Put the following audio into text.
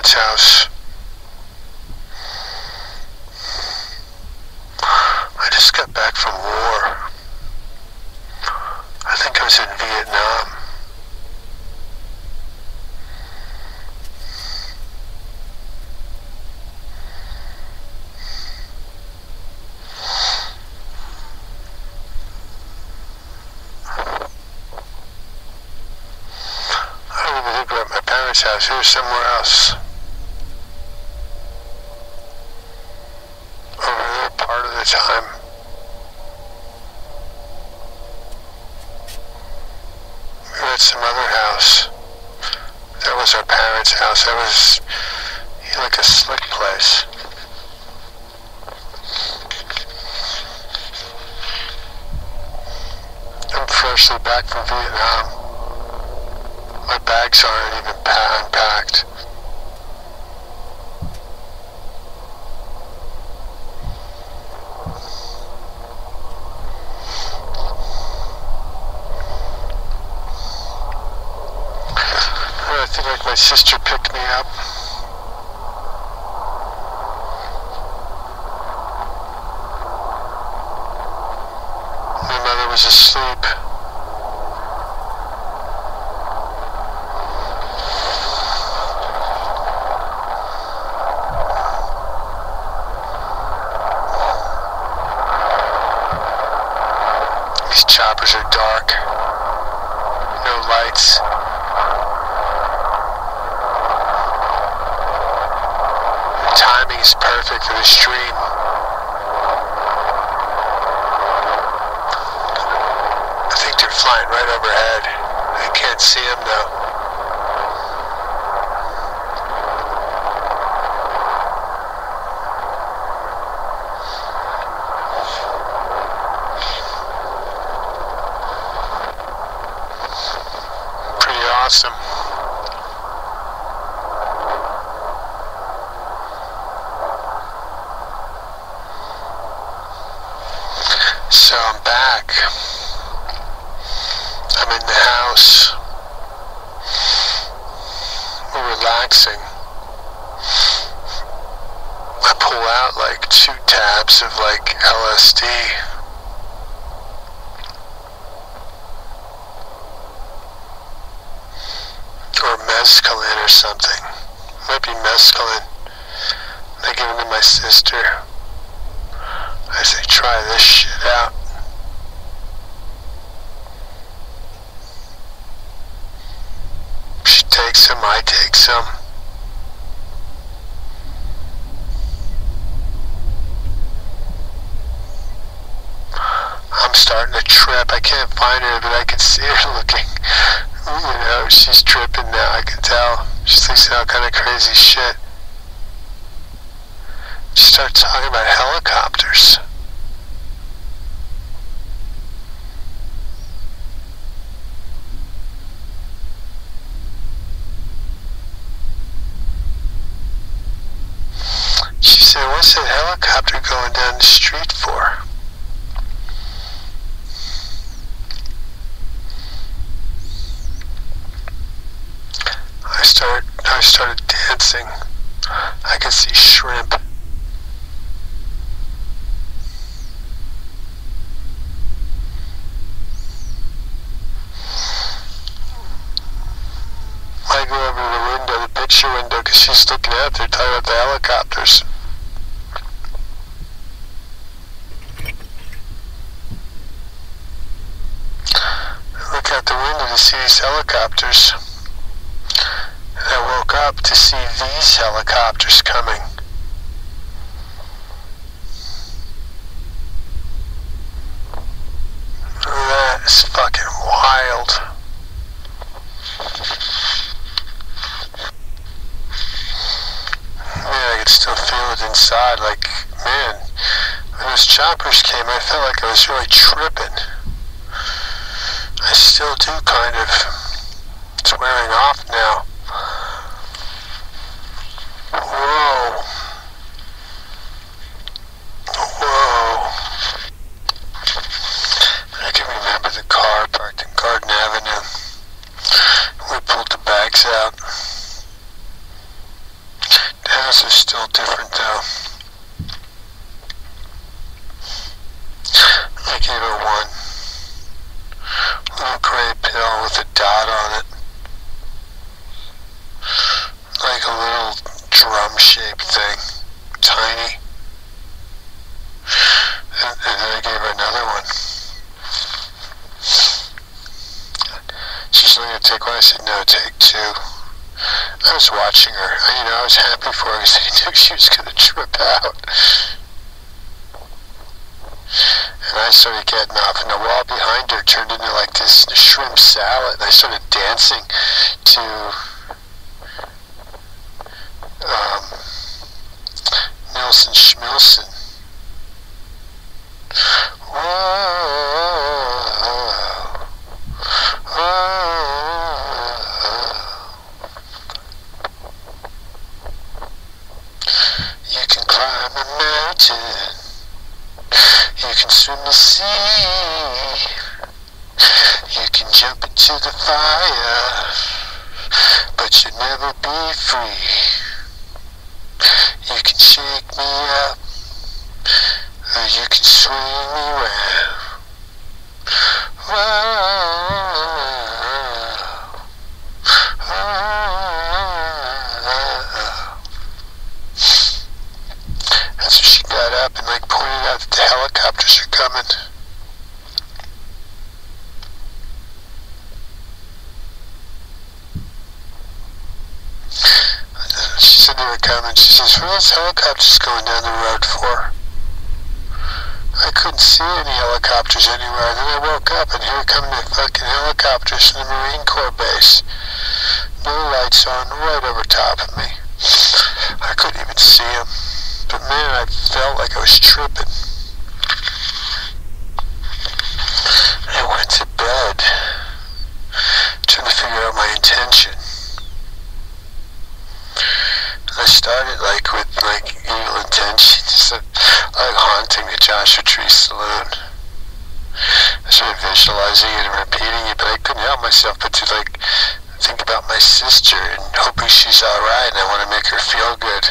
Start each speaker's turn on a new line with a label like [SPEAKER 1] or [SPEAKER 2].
[SPEAKER 1] parents' house. I just got back from war. I think I was in Vietnam. I don't even think we're at my parents' house. Here, somewhere else. Over there part of the time. We were at some other house. That was our parents' house. That was like a slick place. I'm freshly back from Vietnam. My bags aren't even unpacked. I think like my sister picked me up. My mother was asleep. These choppers are dark. No lights. The timing is perfect for the stream. I think they're flying right overhead. I can't see them though. Awesome. So I'm back. I'm in the house. We're relaxing. I pull out like 2 tabs of like LSD. Or mescaline or something. Might be mescaline. I give it to my sister. I say, try this shit out. She takes some, I take some. I'm starting to trip. I can't find her, but I can see her looking. You know, she's tripping now, I can tell. She thinks all kind of crazy shit. She starts talking about helicopters. She said, what's that helicopter going down the street for? I started dancing. I could see shrimp. I go over to the window, the picture window, because she's looking out there talking about the helicopters. I look out the window to see these helicopters. I woke up to see these helicopters coming. That is fucking wild. Man, I could still feel it inside. Like, man, when those choppers came, I felt like I was really tripping. I still do, kind of. It's wearing off now. Whoa. Whoa. I can remember the car parked in Garden Avenue. We pulled the bags out. pills are still different though. I gave her one little gray pill with a dot on it, like a little drum-shaped thing, tiny. And then I gave her another one. She's only going to take one. I said, no, take two. I was watching her. I was happy for her because I knew she was going to trip out. And I started getting off, and the wall behind her turned into like this shrimp salad. And I started dancing to Nilsson Schmilsson. You can climb a mountain, you can swim the sea, you can jump into the fire, but you'll never be free. You can shake me up, or you can swing me round. That's when she got up and pointed out that the helicopters are coming. She said they were coming. She says, what are those helicopters going down the road for? I couldn't see any helicopters anywhere. Then I woke up and here come the fucking helicopters from the Marine Corps base. No lights on, right over top of me. I couldn't even see them. But man, I felt like I was tripping. I went to bed, trying to figure out my intention. I started with evil intentions, like haunting the Joshua Tree Saloon. I started visualizing it and repeating it, but I couldn't help myself but to think about my sister and hoping she's alright, and I want to make her feel good.